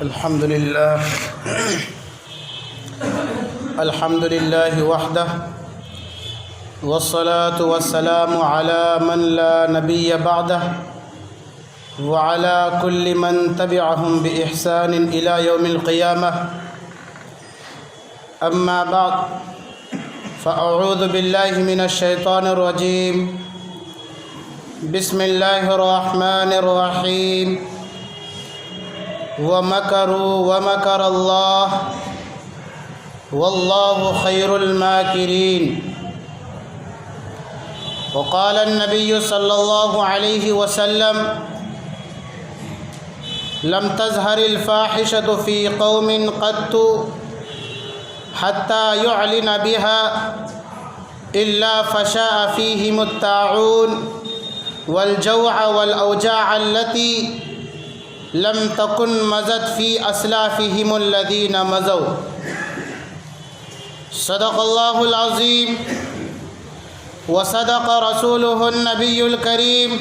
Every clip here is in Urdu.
الحمد لله وحده والصلاة والسلام على من لا نبي بعده وعلى كل من تبعهم بإحسان إلى يوم القيامة. أما بعد فأعوذ بالله من الشيطان الرجيم. بسم الله الرحمن الرحيم. ومكروا ومكر الله والله خير الماكرين. وقال النبي صلى الله عليه وسلم: لم تظهر الفاحشة في قوم قط حتى يعلن بها إلا فشاء فيهم الطاعون والجوع والأوجاع التي لم تكن مضت في أسلافهم الذين مضوا. صدق الله العظيم وصدق رسوله النبي الكريم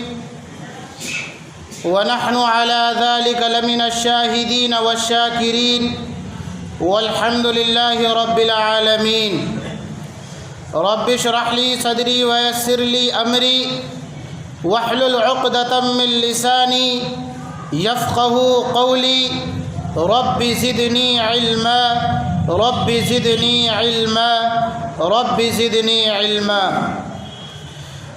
ونحن على ذلك لمن الشاهدين والشاكرين والحمد لله رب العالمين. رب اشرح لي صدري ويسر لي أمري واحلل عقدة من لساني يفقه قولي. رب زدني علما رب زدني علما رب زدني علما.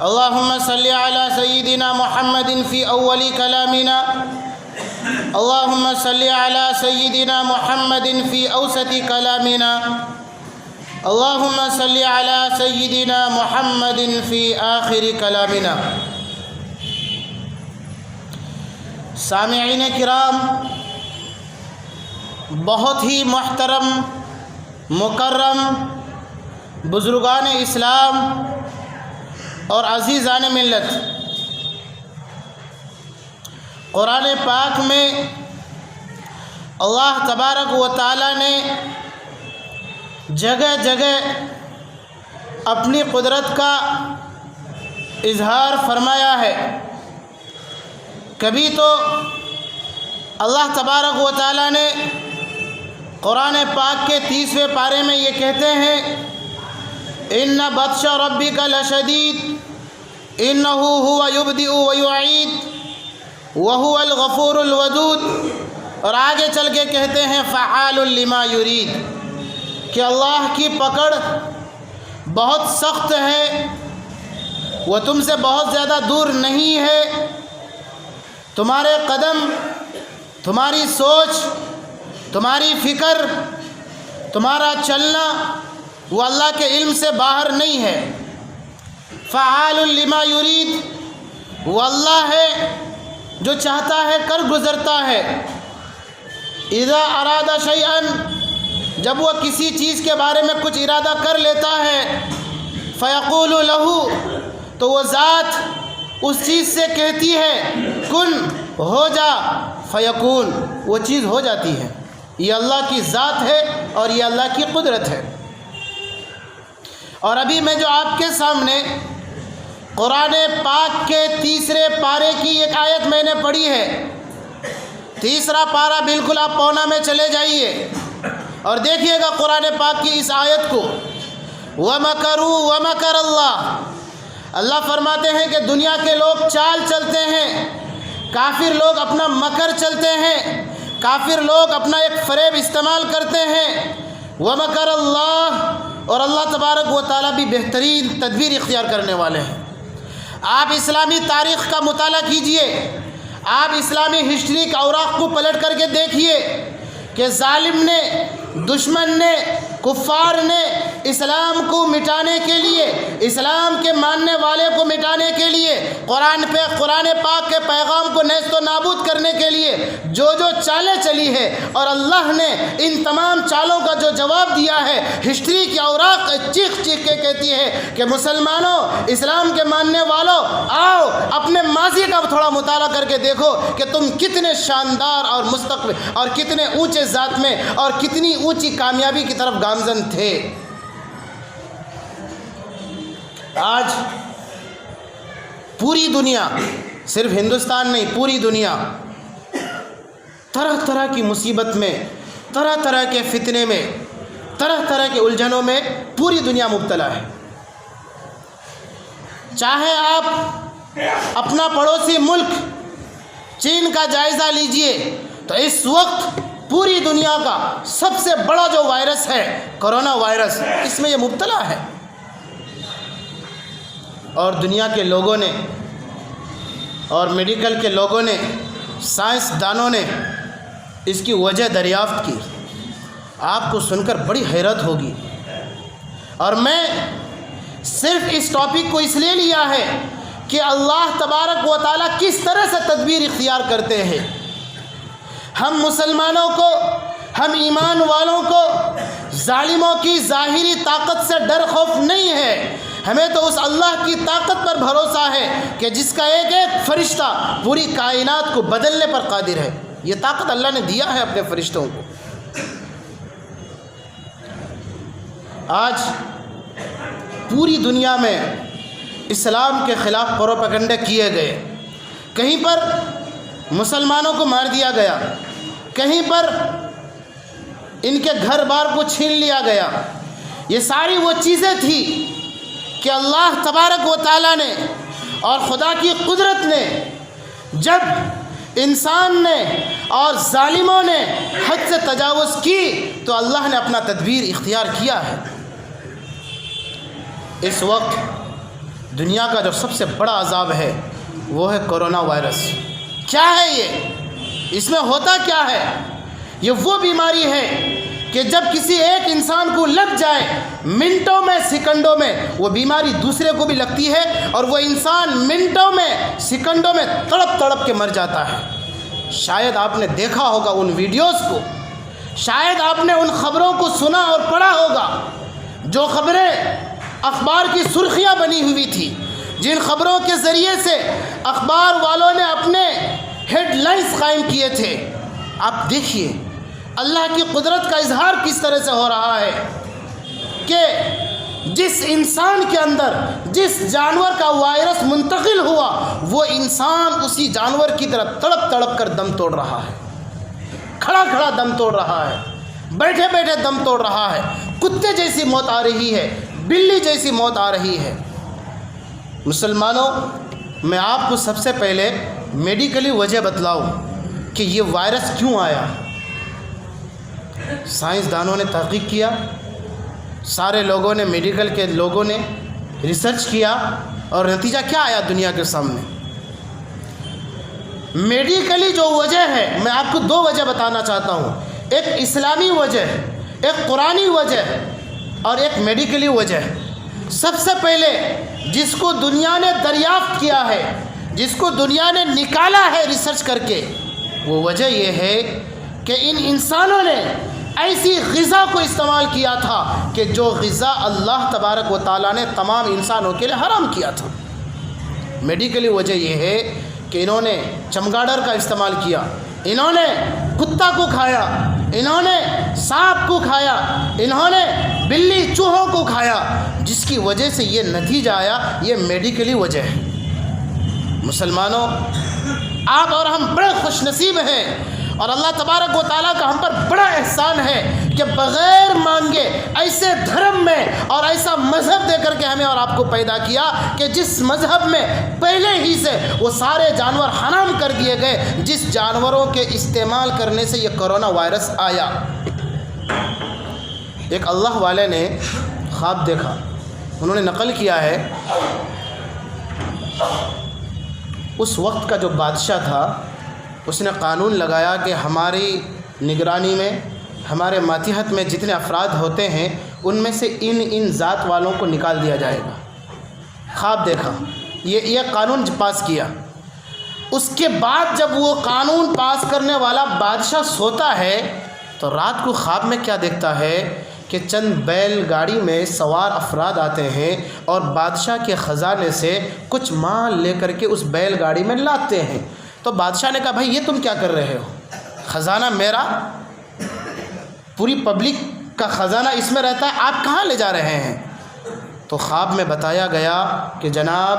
اللهم صل على سيدنا محمد في أول كلامنا. اللهم صل على سيدنا محمد في أوسط كلامنا. اللهم صل على سيدنا محمد في آخر كلامنا. سامعین کرام، بہت ہی محترم مکرم بزرگان اسلام اور عزیزان ملت، قرآن پاک میں اللہ تبارک و تعالی نے جگہ جگہ اپنی قدرت کا اظہار فرمایا ہے. کبھی تو اللہ تبارک و تعالی نے قرآن پاک کے 30ویں پارے میں یہ کہتے ہیں: ان بطش ربک لشدید انہ هو یبدئ ویعید وهو الغفور الودود. اور آگے چل کے کہتے ہیں فعال لما یرید، کہ اللہ کی پکڑ بہت سخت ہے، وہ تم سے بہت زیادہ دور نہیں ہے. تمہارے قدم، تمہاری سوچ، تمہاری فکر، تمہارا چلنا وہ اللہ کے علم سے باہر نہیں ہے. فعال لما یرید، وہ اللہ ہے جو چاہتا ہے کر گزرتا ہے. اذا اراد شیئا، جب وہ کسی چیز کے بارے میں کچھ ارادہ کر لیتا ہے، فیقول لہ، تو وہ ذات اس چیز سے کہتی ہے کن، ہو جا، فیکون، وہ چیز ہو جاتی ہے. یہ اللہ کی ذات ہے اور یہ اللہ کی قدرت ہے. اور ابھی میں جو آپ کے سامنے قرآن پاک کے 3 پارے کی ایک آیت میں نے پڑھی ہے. 3 پارہ بالکل آپ پونا میں چلے جائیے اور دیکھیے گا قرآن پاک کی اس آیت کو. وَمَكَرُوا وَمَكَرَ اللَّهُ، اللہ فرماتے ہیں کہ دنیا کے لوگ چال چلتے ہیں، کافر لوگ اپنا مکر چلتے ہیں، کافر لوگ اپنا ایک فریب استعمال کرتے ہیں. وَمَكَرَ اللَّهُ، اور اللہ تبارک و تعالیٰ بھی بہترین تدبیر اختیار کرنے والے ہیں. آپ اسلامی تاریخ کا مطالعہ کیجئے، آپ اسلامی ہسٹری کے اوراق کو پلٹ کر کے دیکھیے کہ ظالم نے، دشمن نے، کفار نے اسلام کو مٹانے کے لیے، اسلام کے ماننے والے کو مٹانے کے لیے، قرآن پاک کے پیغام کو نیست و نابود کرنے کے لیے جو چالیں چلی ہے، اور اللہ نے ان تمام چالوں کا جو جواب دیا ہے، ہسٹری کی اوراق چیخ چیخ کے کہتی ہے کہ مسلمانوں، اسلام کے ماننے والوں، آؤ اپنے ماضی کا تھوڑا مطالعہ کر کے دیکھو کہ تم کتنے شاندار اور مستقبل اور کتنے اونچے ذات میں اور کتنی اونچی کامیابی کی طرف گامزن تھے. آج پوری دنیا، صرف ہندوستان نہیں، پوری دنیا طرح طرح کی مصیبت میں، طرح طرح کے فتنے میں، طرح طرح کے الجھنوں میں پوری دنیا مبتلا ہے۔ چاہے آپ اپنا پڑوسی ملک چین کا جائزہ لیجئے تو اس وقت پوری دنیا کا سب سے بڑا جو وائرس ہے کرونا وائرس، اس میں یہ مبتلا ہے، اور دنیا کے لوگوں نے اور میڈیکل کے لوگوں نے، سائنس دانوں نے اس کی وجہ دریافت کی۔ آپ کو سن کر بڑی حیرت ہوگی، اور میں صرف اس ٹاپک کو اس لیے لیا ہے کہ اللہ تبارک و تعالیٰ کس طرح سے تدبیر اختیار کرتے ہیں۔ ہم مسلمانوں کو، ہم ایمان والوں کو ظالموں کی ظاہری طاقت سے ڈر خوف نہیں ہے، ہمیں تو اس اللہ کی طاقت پر بھروسہ ہے کہ جس کا ایک ایک فرشتہ پوری کائنات کو بدلنے پر قادر ہے۔ یہ طاقت اللہ نے دیا ہے اپنے فرشتوں کو۔ آج پوری دنیا میں اسلام کے خلاف پروپیگنڈے کیے گئے، کہیں پر مسلمانوں کو مار دیا گیا، کہیں پر ان کے گھر بار کو چھین لیا گیا۔ یہ ساری وہ چیزیں تھیں کہ اللہ تبارک و تعالیٰ نے اور خدا کی قدرت نے جب انسان نے اور ظالموں نے حد سے تجاوز کی تو اللہ نے اپنا تدبیر اختیار کیا ہے۔ اس وقت دنیا کا جو سب سے بڑا عذاب ہے وہ ہے کرونا وائرس۔ کیا ہے یہ؟ اس میں ہوتا کیا ہے؟ یہ وہ بیماری ہے کہ جب کسی ایک انسان کو لگ جائے منٹوں میں، سیکنڈوں میں وہ بیماری دوسرے کو بھی لگتی ہے، اور وہ انسان منٹوں میں، سیکنڈوں میں تڑپ تڑپ کے مر جاتا ہے۔ شاید آپ نے دیکھا ہوگا ان ویڈیوز کو، شاید آپ نے ان خبروں کو سنا اور پڑھا ہوگا، جو خبریں اخبار کی سرخیاں بنی ہوئی تھی، جن خبروں کے ذریعے سے اخبار والوں نے اپنے ہیڈ لائنز قائم کیے تھے۔ آپ دیکھیے اللہ کی قدرت کا اظہار کس طرح سے ہو رہا ہے کہ جس انسان کے اندر جس جانور کا وائرس منتقل ہوا وہ انسان اسی جانور کی طرح تڑپ تڑپ کر دم توڑ رہا ہے، کھڑا کھڑا دم توڑ رہا ہے، بیٹھے بیٹھے دم توڑ رہا ہے، کتے جیسی موت آ رہی ہے، بلی جیسی موت آ رہی ہے۔ مسلمانوں، میں آپ کو سب سے پہلے میڈیکلی وجہ بتلاؤں کہ یہ وائرس کیوں آیا۔ سائنسدانوں نے تحقیق کیا، سارے لوگوں نے، میڈیکل کے لوگوں نے ریسرچ کیا، اور نتیجہ کیا آیا دنیا کے سامنے۔ میڈیکلی جو وجہ ہے، میں آپ کو دو وجہ بتانا چاہتا ہوں، ایک اسلامی وجہ، ایک قرآنی وجہ اور ایک میڈیکلی وجہ۔ سب سے پہلے جس کو دنیا نے دریافت کیا ہے، جس کو دنیا نے نکالا ہے ریسرچ کر کے، وہ وجہ یہ ہے کہ ان انسانوں نے ایسی غذا کو استعمال کیا تھا کہ جو غذا اللہ تبارک و تعالیٰ نے تمام انسانوں کے لیے حرام کیا تھا۔ میڈیکلی وجہ یہ ہے کہ انہوں نے چمگاڈر کا استعمال کیا، انہوں نے کتا کو کھایا، انہوں نے سانپ کو کھایا، انہوں نے بلی چوہوں کو کھایا، جس کی وجہ سے یہ نتیجہ آیا۔ یہ میڈیکلی وجہ ہے۔ مسلمانوں، آپ اور ہم بڑے خوش نصیب ہیں، اور اللہ تبارک و تعالیٰ کا ہم پر بڑا احسان ہے کہ بغیر مانگے ایسے دھرم میں اور ایسا مذہب دے کر کے ہمیں اور آپ کو پیدا کیا کہ جس مذہب میں پہلے ہی سے وہ سارے جانور حرام کر دیے گئے، جس جانوروں کے استعمال کرنے سے یہ کرونا وائرس آیا۔ ایک اللہ والے نے خواب دیکھا، انہوں نے نقل کیا ہے، اس وقت کا جو بادشاہ تھا اس نے قانون لگایا کہ ہماری نگرانی میں، ہمارے ماتحت میں جتنے افراد ہوتے ہیں ان میں سے ان ذات والوں کو نکال دیا جائے گا۔ خواب دیکھا، یہ قانون پاس کیا۔ اس کے بعد جب وہ قانون پاس کرنے والا بادشاہ سوتا ہے تو رات کو خواب میں کیا دیکھتا ہے کہ چند بیل گاڑی میں سوار افراد آتے ہیں اور بادشاہ کے خزانے سے کچھ مال لے کر کے اس بیل گاڑی میں لاتے ہیں۔ تو بادشاہ نے کہا بھائی یہ تم کیا کر رہے ہو؟ خزانہ میرا، پوری پبلک کا خزانہ اس میں رہتا ہے، آپ کہاں لے جا رہے ہیں؟ تو خواب میں بتایا گیا کہ جناب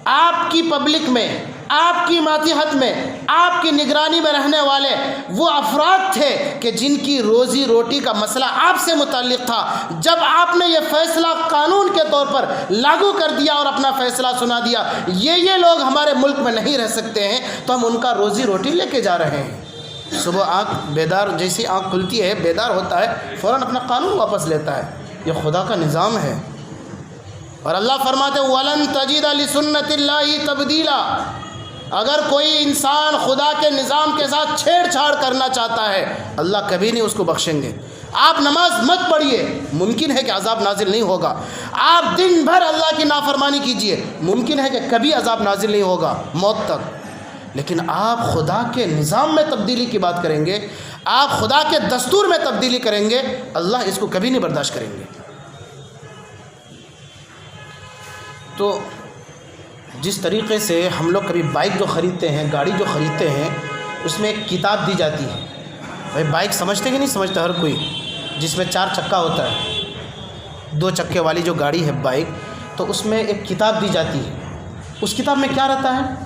آپ کی پبلک میں آپ کی ماتحت میں، آپ کی نگرانی میں رہنے والے وہ افراد تھے کہ جن کی روزی روٹی کا مسئلہ آپ سے متعلق تھا۔ جب آپ نے یہ فیصلہ قانون کے طور پر لاگو کر دیا اور اپنا فیصلہ سنا دیا یہ لوگ ہمارے ملک میں نہیں رہ سکتے ہیں، تو ہم ان کا روزی روٹی لے کے جا رہے ہیں۔ صبح آنکھ بیدار، جیسی آنکھ کھلتی ہے بیدار ہوتا ہے، فوراً اپنا قانون واپس لیتا ہے۔ یہ خدا کا نظام ہے۔ اور اللہ فرماتے وَلَن تَجِدَ لِسُنَّتِ اللَّهِ تَبْدِيلًا، اگر کوئی انسان خدا کے نظام کے ساتھ چھیڑ چھاڑ کرنا چاہتا ہے اللہ کبھی نہیں اس کو بخشیں گے۔ آپ نماز مت پڑھیے، ممکن ہے کہ عذاب نازل نہیں ہوگا۔ آپ دن بھر اللہ کی نافرمانی کیجئے، ممکن ہے کہ کبھی عذاب نازل نہیں ہوگا موت تک۔ لیکن آپ خدا کے نظام میں تبدیلی کی بات کریں گے، آپ خدا کے دستور میں تبدیلی کریں گے، اللہ اس کو کبھی نہیں برداشت کریں گے۔ تو جس طریقے سے ہم لوگ کبھی بائک جو خریدتے ہیں، گاڑی جو خریدتے ہیں، اس میں ایک کتاب دی جاتی ہے۔ بھائی بائک سمجھتے کہ نہیں سمجھتا ہر کوئی، جس میں 4 چکا ہوتا ہے، 2 چکے والی جو گاڑی ہے بائک، تو اس میں ایک کتاب دی جاتی ہے۔ اس کتاب میں کیا رہتا ہے؟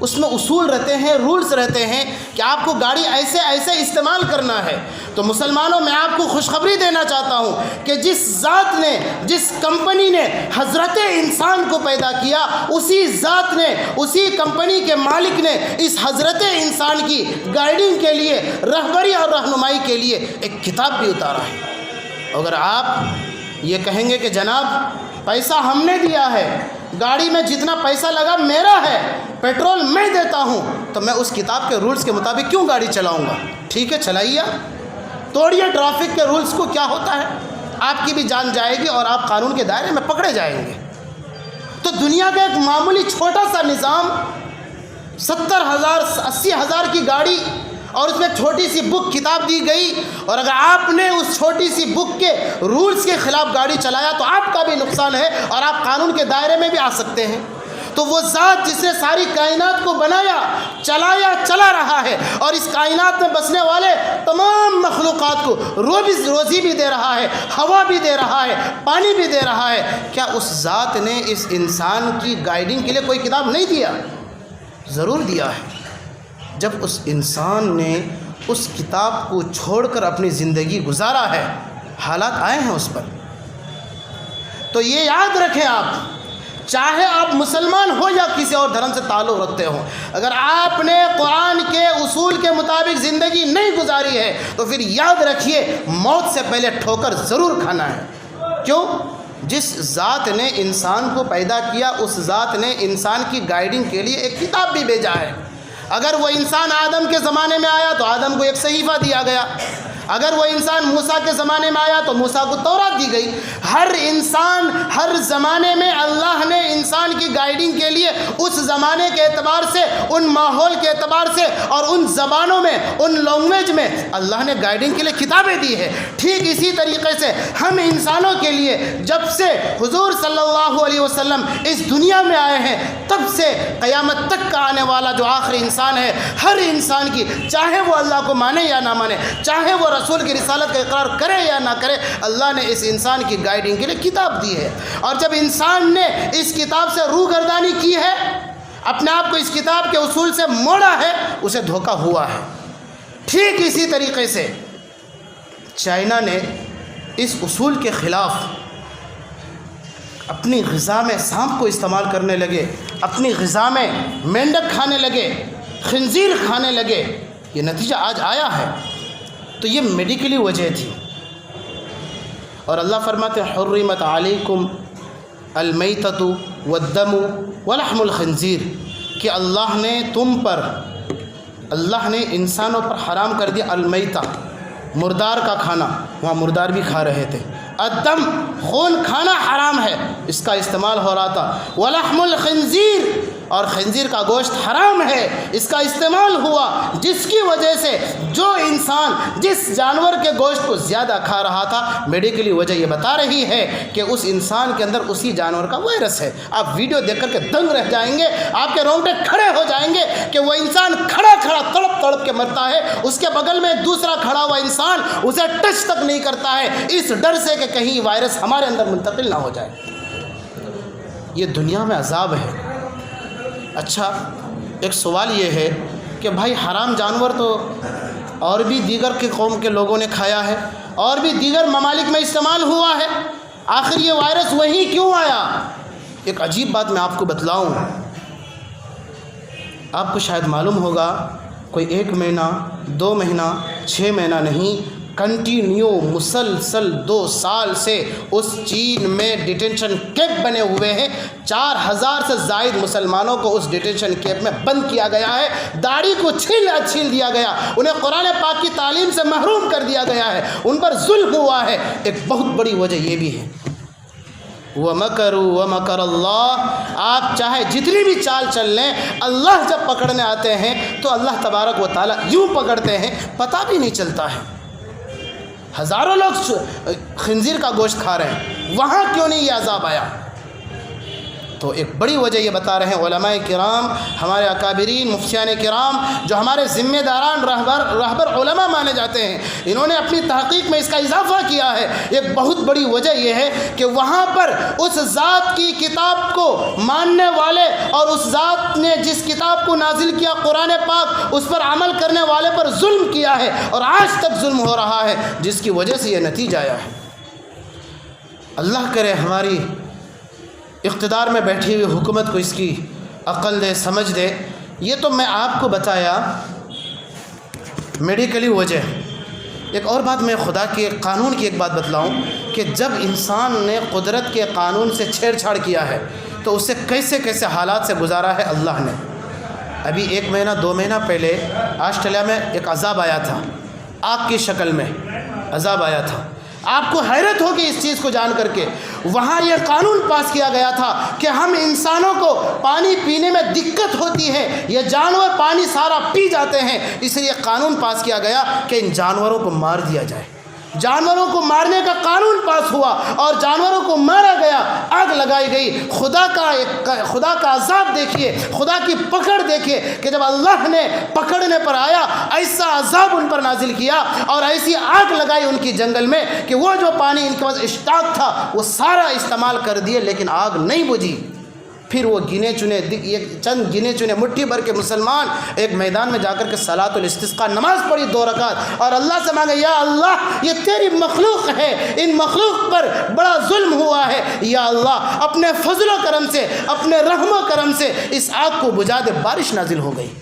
اس میں اصول رہتے ہیں، رولز رہتے ہیں کہ آپ کو گاڑی ایسے ایسے استعمال کرنا ہے۔ تو مسلمانوں میں آپ کو خوشخبری دینا چاہتا ہوں کہ جس ذات نے، جس کمپنی نے حضرت انسان کو پیدا کیا، اسی ذات نے، اسی کمپنی کے مالک نے اس حضرت انسان کی گائیڈنگ کے لیے، رہبری اور رہنمائی کے لیے ایک کتاب بھی اتارا ہے۔ اگر آپ یہ کہیں گے کہ جناب پیسہ ہم نے دیا ہے، گاڑی میں جتنا پیسہ لگا میرا ہے، پیٹرول میں دیتا ہوں، تو میں اس کتاب کے رولز کے مطابق کیوں گاڑی چلاؤں گا؟ ٹھیک ہے چلائیے، توڑیے ٹریفک کے رولز کو، کیا ہوتا ہے؟ آپ کی بھی جان جائے گی اور آپ قانون کے دائرے میں پکڑے جائیں گے۔ تو دنیا کا ایک معمولی چھوٹا سا نظام، 70,000 80,000 کی گاڑی اور اس میں چھوٹی سی بک کتاب دی گئی، اور اگر آپ نے اس چھوٹی سی بک کے رولز کے خلاف گاڑی چلایا تو آپ کا بھی نقصان ہے اور آپ قانون کے دائرے میں بھی آ سکتے ہیں۔ تو وہ ذات جس نے ساری کائنات کو بنایا، چلایا، چلا رہا ہے، اور اس کائنات میں بسنے والے تمام مخلوقات کو روزی بھی دے رہا ہے، ہوا بھی دے رہا ہے، پانی بھی دے رہا ہے، کیا اس ذات نے اس انسان کی گائیڈنگ کے لیے کوئی کتاب نہیں دیا؟ ضرور دیا ہے۔ جب اس انسان نے اس کتاب کو چھوڑ کر اپنی زندگی گزارا ہے، حالات آئے ہیں اس پر۔ تو یہ یاد رکھیں، آپ چاہے آپ مسلمان ہو یا کسی اور دھرم سے تعلق رکھتے ہو، اگر آپ نے قرآن کے اصول کے مطابق زندگی نہیں گزاری ہے تو پھر یاد رکھیے موت سے پہلے ٹھوکر ضرور کھانا ہے۔ کیوں؟ جس ذات نے انسان کو پیدا کیا اس ذات نے انسان کی گائیڈنگ کے لیے ایک کتاب بھی بھیجا ہے۔ اگر وہ انسان آدم کے زمانے میں آیا تو آدم کو ایک صحیفہ دیا گیا، اگر وہ انسان موسیٰ کے زمانے میں آیا تو موسیٰ کو تورات دی گئی۔ ہر انسان ہر زمانے میں اللہ نے انسان کی گائیڈنگ کے لیے اس زمانے کے اعتبار سے، ان ماحول کے اعتبار سے اور ان زبانوں میں، ان لینگویج میں اللہ نے گائیڈنگ کے لیے کتابیں دی ہے۔ ٹھیک اسی طریقے سے ہم انسانوں کے لیے جب سے حضور صلی اللہ علیہ وسلم اس دنیا میں آئے ہیں تب سے قیامت تک کا آنے والا جو آخری انسان ہے، ہر انسان کی، چاہے وہ اللہ کو مانے یا نہ مانے، چاہے وہ رسول کی رسالت کا اقرار کرے یا نہ کرے، اللہ نے اس انسان کی گائیڈنگ کے لیے کتاب دی ہے۔ اور جب انسان نے اس کتاب سے روگردانی کی ہے، اپنے آپ کو اس کتاب کے اصول سے موڑا ہے، اسے دھوکہ ہوا ہے۔ ٹھیک اسی طریقے سے چائنا نے اس اصول کے خلاف اپنی غذا میں سانپ کو استعمال کرنے لگے، اپنی غذا میں مینڈک کھانے لگے، خنزیر کھانے لگے، یہ نتیجہ آج آیا ہے۔ تو یہ میڈیکلی وجہ تھی۔ اور اللہ فرماتے ہیں حرمت علیکم المیتۃ والدم ولحم الخنزیر، کہ اللہ نے تم پر، اللہ نے انسانوں پر حرام کر دیا المیتہ، مردار کا کھانا، وہاں مردار بھی کھا رہے تھے، الدم خون کھانا حرام ہے، اس کا استعمال ہو رہا تھا، ولحم الخنزیر، اور خنزیر کا گوشت حرام ہے، اس کا استعمال ہوا، جس کی وجہ سے جو انسان جس جانور کے گوشت کو زیادہ کھا رہا تھا، میڈیکلی وجہ یہ بتا رہی ہے کہ اس انسان کے اندر اسی جانور کا وائرس ہے۔ آپ ویڈیو دیکھ کر کے دنگ رہ جائیں گے، آپ کے رونگٹے کھڑے ہو جائیں گے کہ وہ انسان کھڑا کھڑا تڑپ تڑپ کے مرتا ہے، اس کے بغل میں دوسرا کھڑا ہوا انسان اسے ٹچ تک نہیں کرتا ہے، اس ڈر سے کہ کہیں وائرس ہمارے اندر منتقل نہ ہو جائے۔ یہ دنیا میں عذاب ہے۔ اچھا، ایک سوال یہ ہے کہ بھائی حرام جانور تو اور بھی دیگر کے قوم کے لوگوں نے کھایا ہے اور بھی دیگر ممالک میں استعمال ہوا ہے، آخر یہ وائرس وہیں کیوں آیا؟ ایک عجیب بات میں آپ کو بتلاؤں، آپ کو شاید معلوم ہوگا کوئی 1 مہینہ 2 مہینہ 6 مہینہ نہیں، کنٹینیو مسلسل 2 سال سے اس چین میں ڈیٹینشن کیمپ بنے ہوئے ہیں، 4000 سے زائد مسلمانوں کو اس ڈیٹینشن کیمپ میں بند کیا گیا ہے، داڑھی کو چھیل دیا گیا، انہیں قرآن پاک کی تعلیم سے محروم کر دیا گیا ہے، ان پر ظلم ہوا ہے۔ ایک بہت بڑی وجہ یہ بھی ہے، وَمَكَرُوا وَمَكَرَ اللَّهُ، آپ چاہے جتنی بھی چال چل لیں، اللہ جب پکڑنے آتے ہیں تو اللہ تبارک و تعالیٰ یوں پکڑتے ہیں پتہ بھی نہیں چلتا ہے۔ ہزاروں لوگ خنزیر کا گوشت کھا رہے ہیں، وہاں کیوں نہیں یہ عذاب آیا؟ تو ایک بڑی وجہ یہ بتا رہے ہیں علماء کرام، ہمارے اکابرین مفتیان کرام جو ہمارے ذمہ داران رہبر علماء مانے جاتے ہیں، انہوں نے اپنی تحقیق میں اس کا اضافہ کیا ہے۔ ایک بہت بڑی وجہ یہ ہے کہ وہاں پر اس ذات کی کتاب کو ماننے والے اور اس ذات نے جس کتاب کو نازل کیا قرآن پاک، اس پر عمل کرنے والے پر ظلم کیا ہے اور آج تک ظلم ہو رہا ہے، جس کی وجہ سے یہ نتیجہ آیا ہے۔ اللہ کرے ہماری اقتدار میں بیٹھی ہوئی حکومت کو اس کی عقل دے، سمجھ دے۔ یہ تو میں آپ کو بتایا میڈیکلی وجہ۔ ایک اور بات میں خدا کے قانون کی ایک بات بتلاؤں کہ جب انسان نے قدرت کے قانون سے چھیڑ چھاڑ کیا ہے تو اسے کیسے کیسے حالات سے گزارا ہے اللہ نے۔ ابھی 1 مہینہ 2 مہینہ پہلے آسٹریلیا میں ایک عذاب آیا تھا، آگ کی شکل میں عذاب آیا تھا۔ آپ کو حیرت ہوگی اس چیز کو جان کر کے، وہاں یہ قانون پاس کیا گیا تھا کہ ہم انسانوں کو پانی پینے میں دقت ہوتی ہے، یہ جانور پانی سارا پی جاتے ہیں، اس لیے قانون پاس کیا گیا کہ ان جانوروں کو مار دیا جائے۔ جانوروں کو مارنے کا قانون پاس ہوا اور جانوروں کو مارا گیا، آگ لگائی گئی۔ خدا کا عذاب دیکھیے، خدا کی پکڑ دیکھیے کہ جب اللہ نے پکڑنے پر آیا ایسا عذاب ان پر نازل کیا اور ایسی آگ لگائی ان کی جنگل میں کہ وہ جو پانی ان کے پاس اسٹاک تھا وہ سارا استعمال کر دیے، لیکن آگ نہیں بجھی۔ پھر وہ چند گنے چنے مٹھی بھر کے مسلمان ایک میدان میں جا کر کے صلاۃ الاستسقاء نماز پڑھی 2 رکعت اور اللہ سے مانگے، یا اللہ یہ تیری مخلوق ہے، ان مخلوق پر بڑا ظلم ہوا ہے، یا اللہ اپنے فضل و کرم سے، اپنے رحم و کرم سے اس آگ کو بجھا دے۔ بارش نازل ہو گئی۔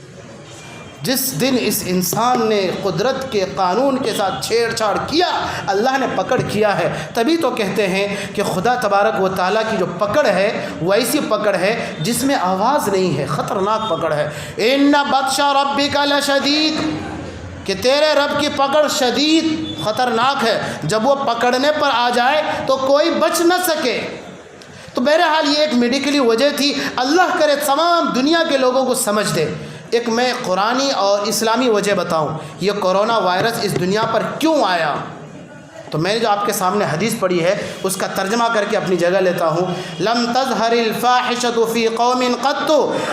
جس دن اس انسان نے قدرت کے قانون کے ساتھ چھیڑ چھاڑ کیا، اللہ نے پکڑ کیا ہے۔ تبھی تو کہتے ہیں کہ خدا تبارک و تعالیٰ کی جو پکڑ ہے وہ ایسی پکڑ ہے جس میں آواز نہیں ہے، خطرناک پکڑ ہے۔ ان بطش ربک لشدید، کہ تیرے رب کی پکڑ شدید خطرناک ہے، جب وہ پکڑنے پر آ جائے تو کوئی بچ نہ سکے۔ تو بہرحال یہ ایک میڈیکلی وجہ تھی، اللہ کرے تمام دنیا کے لوگوں کو سمجھ دے۔ ایک میں قرآنی اور اسلامی وجہ بتاؤں، یہ کرونا وائرس اس دنیا پر کیوں آیا۔ تو میں نے جو آپ کے سامنے حدیث پڑھی ہے اس کا ترجمہ کر کے اپنی جگہ لیتا ہوں۔ لم تظہر الفاحشۃ فی قوم قط،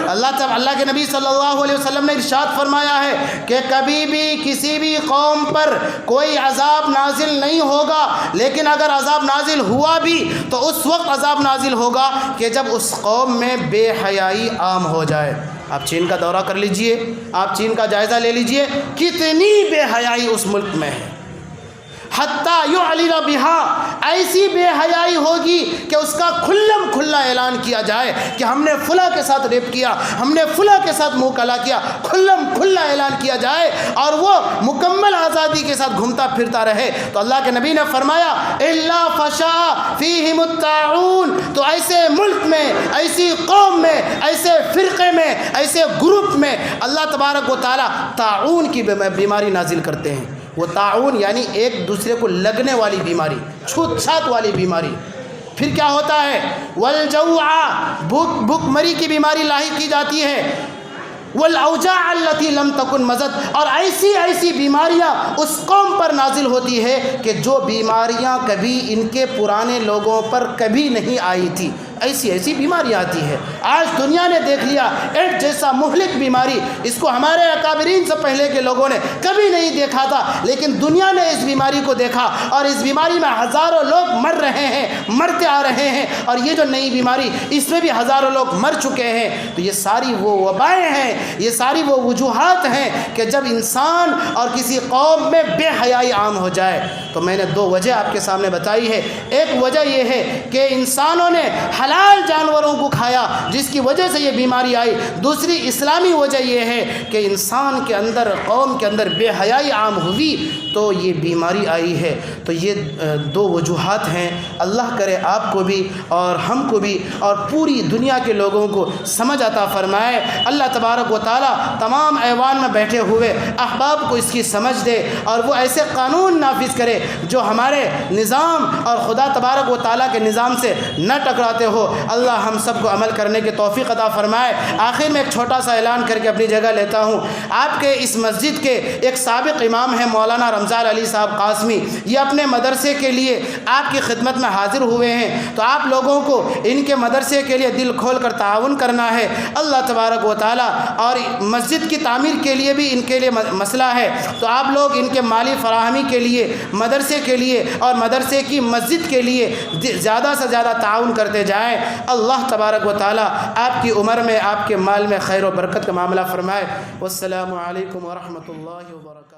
اللہ کے نبی صلی اللہ علیہ وسلم نے ارشاد فرمایا ہے کہ کبھی بھی کسی بھی قوم پر کوئی عذاب نازل نہیں ہوگا، لیکن اگر عذاب نازل ہوا بھی تو اس وقت عذاب نازل ہوگا کہ جب اس قوم میں بے حیائی عام ہو جائے۔ آپ چین کا دورہ کر لیجئے، آپ چین کا جائزہ لے لیجئے، کتنی بے حیائی اس ملک میں ہے۔ حتیٰ یعلن بہا، ایسی بے حیائی ہوگی کہ اس کا کھلم کھلا اعلان کیا جائے کہ ہم نے فلاں کے ساتھ ریپ کیا، ہم نے فلاں کے ساتھ منہ کلا کیا، کھلم کھلا اعلان کیا جائے اور وہ مکمل آزادی کے ساتھ گھومتا پھرتا رہے۔ تو اللہ کے نبی نے فرمایا الا فشا فیہم الطاعون، تو ایسے ملک میں، ایسی قوم میں، ایسے فرقے میں، ایسے گروپ میں اللہ تبارک و تعالیٰ طاعون کی بیماری نازل کرتے ہیں۔ وہ طاعون یعنی ایک دوسرے کو لگنے والی بیماری، چھوت چھات والی بیماری۔ پھر کیا ہوتا ہے؟ والجوع، بھوک مری کی بیماری لاحق کی جاتی ہے۔ والاوجاع التي لم تكن مضت، اور ایسی بیماریاں اس قوم پر نازل ہوتی ہے کہ جو بیماریاں کبھی ان کے پرانے لوگوں پر کبھی نہیں آئی تھی۔ ایسی ایسی بیماری آتی ہے۔ آج دنیا نے دیکھ لیا ایڈز جیسا مہلک بیماری، اس کو ہمارے اکابرین سے پہلے کے لوگوں نے کبھی نہیں دیکھا تھا، لیکن دنیا نے اس بیماری کو دیکھا اور اس بیماری میں ہزاروں لوگ مر رہے ہیں، مرتے آ رہے ہیں، اور یہ جو نئی بیماری اس میں بھی ہزاروں لوگ مر چکے ہیں۔ تو یہ ساری وہ وبائیں ہیں، یہ ساری وہ وجوہات ہیں کہ جب انسان اور کسی قوم میں بے حیائی عام ہو جائے۔ تو میں نے دو وجہ آپ کے سامنے بتائی ہے۔ ایک وجہ یہ ہے کہ انسانوں نے حلال جانوروں کو کھایا جس کی وجہ سے یہ بیماری آئی۔ دوسری اسلامی وجہ یہ ہے کہ انسان کے اندر، قوم کے اندر بے حیائی عام ہوئی تو یہ بیماری آئی ہے۔ تو یہ دو وجوہات ہیں۔ اللہ کرے آپ کو بھی اور ہم کو بھی اور پوری دنیا کے لوگوں کو سمجھ عطا فرمائے۔ اللہ تبارک و تعالیٰ تمام ایوان میں بیٹھے ہوئے احباب کو اس کی سمجھ دے اور وہ ایسے قانون نافذ کرے جو ہمارے نظام اور خدا تبارک و تعالیٰ کے نظام سے نہ ٹکراتے ہو۔ اللہ ہم سب کو عمل کرنے کی توفیق عطا فرمائے۔ آخر میں ایک چھوٹا سا اعلان کر کے اپنی جگہ لیتا ہوں۔ آپ کے اس مسجد کے ایک سابق امام ہیں مولانا رمضان علی صاحب قاسمی، یہ اپنے مدرسے کے لیے آپ کی خدمت میں حاضر ہوئے ہیں۔ تو آپ لوگوں کو ان کے مدرسے کے لیے دل کھول کر تعاون کرنا ہے۔ اللہ تبارک و تعالیٰ اور مسجد کی تعمیر کے لیے بھی ان کے لیے مسئلہ ہے، تو آپ لوگ ان کے مالی فراہمی کے لیے، مدرسے کے لیے اور مدرسے کی مسجد کے لیے زیادہ سے زیادہ تعاون کرتے جائیں۔ اللہ تبارک و تعالیٰ آپ کی عمر میں، آپ کے مال میں خیر و برکت کا معاملہ فرمائے۔ والسلام علیکم ورحمۃ اللہ وبرکاتہ۔